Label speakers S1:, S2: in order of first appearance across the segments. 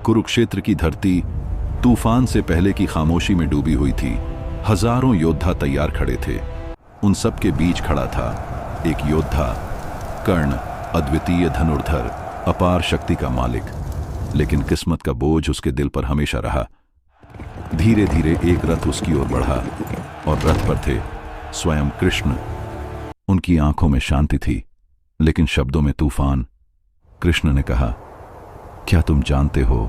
S1: कुरुक्षेत्र की धरती तूफान से पहले की खामोशी में डूबी हुई थी। हजारों योद्धा तैयार खड़े थे। उन सब के बीच खड़ा था एक योद्धा, कर्ण, अद्वितीय धनुर्धर, अपार शक्ति का मालिक। लेकिन किस्मत का बोझ उसके दिल पर हमेशा रहा। धीरे धीरे एक रथ उसकी ओर बढ़ा और रथ पर थे स्वयं कृष्ण। उनकी आंखों में शांति थी, लेकिन शब्दों में तूफान। कृष्ण ने कहा, क्या तुम जानते हो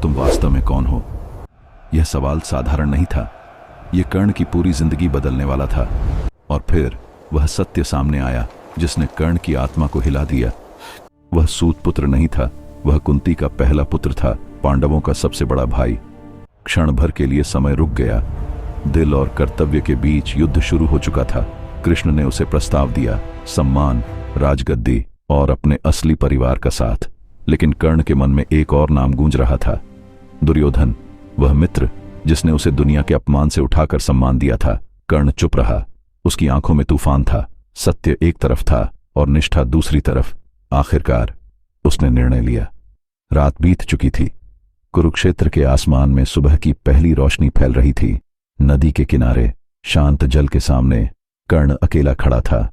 S1: तुम वास्तव में कौन हो? यह सवाल साधारण नहीं था, यह कर्ण की पूरी जिंदगी बदलने वाला था। और फिर वह सत्य सामने आया जिसने कर्ण की आत्मा को हिला दिया। वह सूत पुत्र नहीं था, वह कुंती का पहला पुत्र था, पांडवों का सबसे बड़ा भाई। क्षण भर के लिए समय रुक गया। दिल और कर्तव्य के बीच युद्ध शुरू हो चुका था। कृष्ण ने उसे प्रस्ताव दिया, सम्मान, राजगद्दी और अपने असली परिवार का साथ। लेकिन कर्ण के मन में एक और नाम गूंज रहा था, दुर्योधन, वह मित्र जिसने उसे दुनिया के अपमान से उठाकर सम्मान दिया था। कर्ण चुप रहा। उसकी आंखों में तूफान था। सत्य एक तरफ था और निष्ठा दूसरी तरफ। आखिरकार उसने निर्णय लिया। रात बीत चुकी थी। कुरुक्षेत्र के आसमान में सुबह की पहली रोशनी फैल रही थी। नदी के किनारे शांत जल के सामने कर्ण अकेला खड़ा था।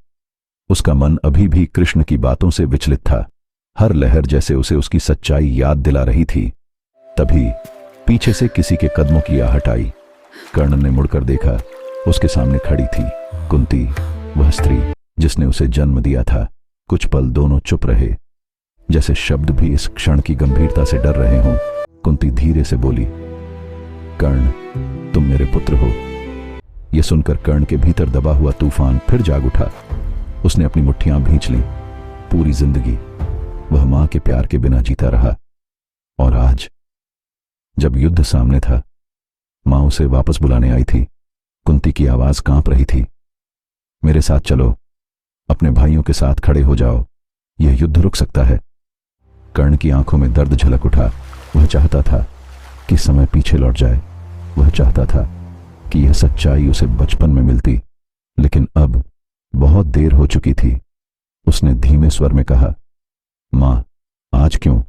S1: उसका मन अभी भी कृष्ण की बातों से विचलित था। हर लहर जैसे उसे उसकी सच्चाई याद दिला रही थी। तभी पीछे से किसी के कदमों की आहट आई। कर्ण ने मुड़कर देखा। उसके सामने खड़ी थी कुंती, वह स्त्री जिसने उसे जन्म दिया था। कुछ पल दोनों चुप रहे, जैसे शब्द भी इस क्षण की गंभीरता से डर रहे हों। कुंती धीरे से बोली, कर्ण, तुम मेरे पुत्र हो। यह सुनकर कर्ण के भीतर दबा हुआ तूफान फिर जाग उठा। उसने अपनी मुट्ठियां भींच लीं। पूरी जिंदगी वह मां के प्यार के बिना जीता रहा, और आज जब युद्ध सामने था, मां उसे वापस बुलाने आई थी। कुंती की आवाज कांप रही थी, मेरे साथ चलो, अपने भाइयों के साथ खड़े हो जाओ, यह युद्ध रुक सकता है। कर्ण की आंखों में दर्द झलक उठा। वह चाहता था कि समय पीछे लौट जाए। वह चाहता था कि यह सच्चाई उसे बचपन में मिलती, लेकिन अब बहुत देर हो चुकी थी। उसने धीमे स्वर में कहा, मां, आज क्यों?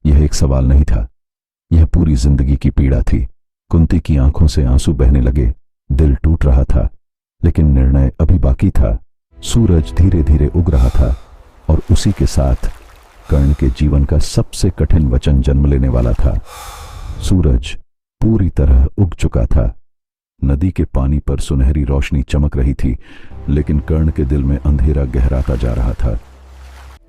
S1: यह एक सवाल नहीं था, यह पूरी जिंदगी की पीड़ा थी। कुंती की आंखों से आंसू बहने लगे। दिल टूट रहा था, लेकिन निर्णय अभी बाकी था। सूरज धीरे धीरे उग रहा था, और उसी के साथ कर्ण के जीवन का सबसे कठिन वचन जन्म लेने वाला था। सूरज पूरी तरह उग चुका था। नदी के पानी पर सुनहरी रोशनी चमक रही थी, लेकिन कर्ण के दिल में अंधेरा गहराता जा रहा था।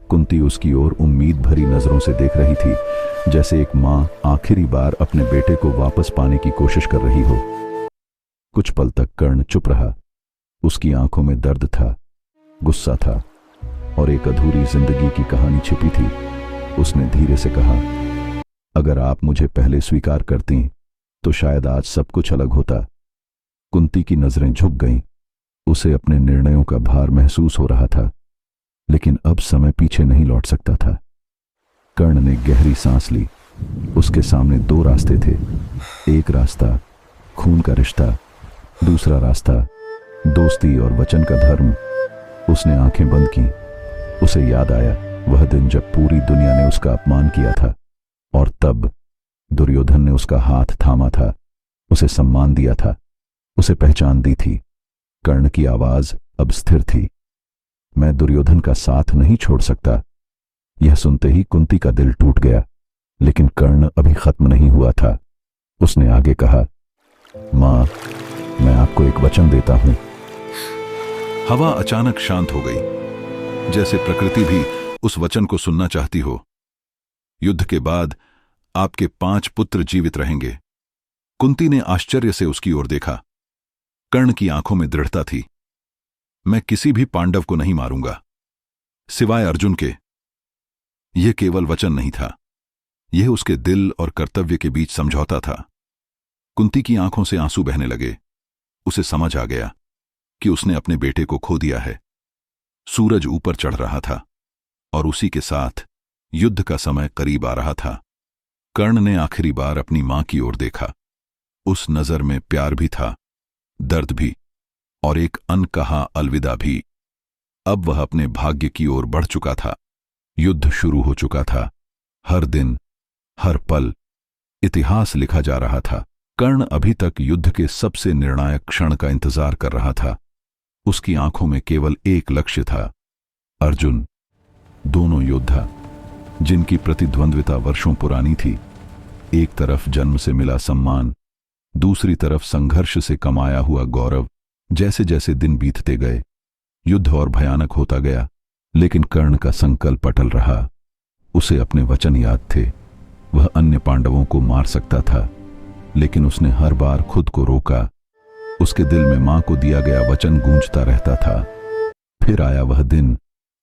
S1: कुंती उसकी ओर उम्मीद भरी नजरों से देख रही थी, जैसे एक मां आखिरी बार अपने बेटे को वापस पाने की कोशिश कर रही हो। कुछ पल तक कर्ण चुप रहा। उसकी आंखों में दर्द था, गुस्सा था, और एक अधूरी जिंदगी की कहानी छिपी थी। उसने धीरे से कहा, अगर आप मुझे पहले स्वीकार करती तो शायद आज सब कुछ अलग होता। कुंती की नजरें झुक गईं। उसे अपने निर्णयों का भार महसूस हो रहा था, लेकिन अब समय पीछे नहीं लौट सकता था। कर्ण ने गहरी सांस ली। उसके सामने दो रास्ते थे। एक रास्ता खून का रिश्ता, दूसरा रास्ता दोस्ती और वचन का धर्म। उसने आंखें बंद की। उसे याद आया वह दिन जब पूरी दुनिया ने उसका अपमान किया था, और तब दुर्योधन ने उसका हाथ थामा था, उसे सम्मान दिया था, उसे पहचान दी थी। कर्ण की आवाज अब स्थिर थी, मैं दुर्योधन का साथ नहीं छोड़ सकता। यह सुनते ही कुंती का दिल टूट गया, लेकिन कर्ण अभी खत्म नहीं हुआ था। उसने आगे कहा, मां, मैं आपको एक वचन देता हूं। हवा अचानक शांत हो गई, जैसे प्रकृति भी उस वचन को सुनना चाहती हो। युद्ध के बाद आपके 5 पुत्र जीवित रहेंगे। कुंती ने आश्चर्य से उसकी ओर देखा। कर्ण की आंखों में दृढ़ता थी। मैं किसी भी पांडव को नहीं मारूंगा, सिवाय अर्जुन के। यह केवल वचन नहीं था, यह उसके दिल और कर्तव्य के बीच समझौता था। कुंती की आंखों से आंसू बहने लगे। उसे समझ आ गया कि उसने अपने बेटे को खो दिया है। सूरज ऊपर चढ़ रहा था, और उसी के साथ युद्ध का समय करीब आ रहा था। कर्ण ने आखिरी बार अपनी मां की ओर देखा। उस नजर में प्यार भी था, दर्द भी, और एक अनकहा अलविदा भी। अब वह अपने भाग्य की ओर बढ़ चुका था। युद्ध शुरू हो चुका था। हर दिन हर पल इतिहास लिखा जा रहा था। कर्ण अभी तक युद्ध के सबसे निर्णायक क्षण का इंतजार कर रहा था। उसकी आंखों में केवल एक लक्ष्य था, अर्जुन। दोनों योद्धा, जिनकी प्रतिद्वंद्विता वर्षों पुरानी थी, एक तरफ जन्म से मिला सम्मान, दूसरी तरफ संघर्ष से कमाया हुआ गौरव। जैसे जैसे दिन बीतते गए, युद्ध और भयानक होता गया, लेकिन कर्ण का संकल्प अटल रहा। उसे अपने वचन याद थे। वह अन्य पांडवों को मार सकता था, लेकिन उसने हर बार खुद को रोका। उसके दिल में मां को दिया गया वचन गूंजता रहता था। फिर आया वह दिन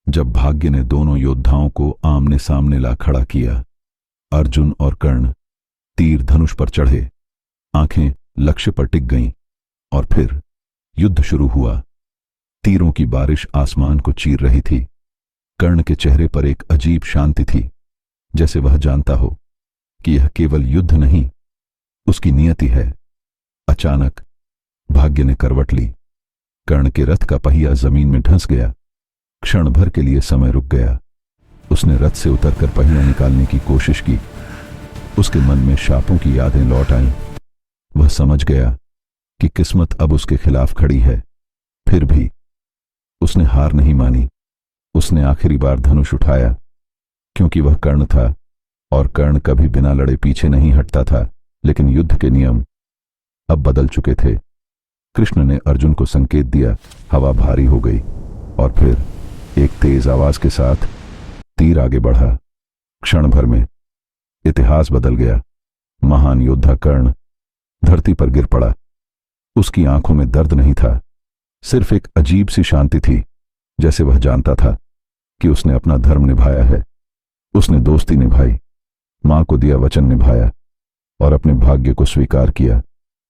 S1: जब भाग्य ने दोनों योद्धाओं को आमने सामने ला खड़ा किया। अर्जुन और कर्ण तीर धनुष पर चढ़े, आंखें लक्ष्य पर टिक गईं, और फिर युद्ध शुरू हुआ। तीरों की बारिश आसमान को चीर रही थी। कर्ण के चेहरे पर एक अजीब शांति थी, जैसे वह जानता हो कि यह केवल युद्ध नहीं, उसकी नियति है। अचानक भाग्य ने करवट ली। कर्ण के रथ का पहिया जमीन में धंस गया। क्षण भर के लिए समय रुक गया। उसने रथ से उतरकर पहिया निकालने की कोशिश की। उसके मन में शापों की यादें लौट आईं। वह समझ गया कि किस्मत अब उसके खिलाफ खड़ी है। फिर भी उसने हार नहीं मानी। उसने आखिरी बार धनुष उठाया, क्योंकि वह कर्ण था, और कर्ण कभी बिना लड़े पीछे नहीं हटता था। लेकिन युद्ध के नियम अब बदल चुके थे। कृष्ण ने अर्जुन को संकेत दिया। हवा भारी हो गई, और फिर एक तेज आवाज के साथ तीर आगे बढ़ा। क्षण भर में इतिहास बदल गया। महान योद्धा कर्ण धरती पर गिर पड़ा। उसकी आंखों में दर्द नहीं था, सिर्फ एक अजीब सी शांति थी, जैसे वह जानता था कि उसने अपना धर्म निभाया है। उसने दोस्ती निभाई, मां को दिया वचन निभाया, और अपने भाग्य को स्वीकार किया।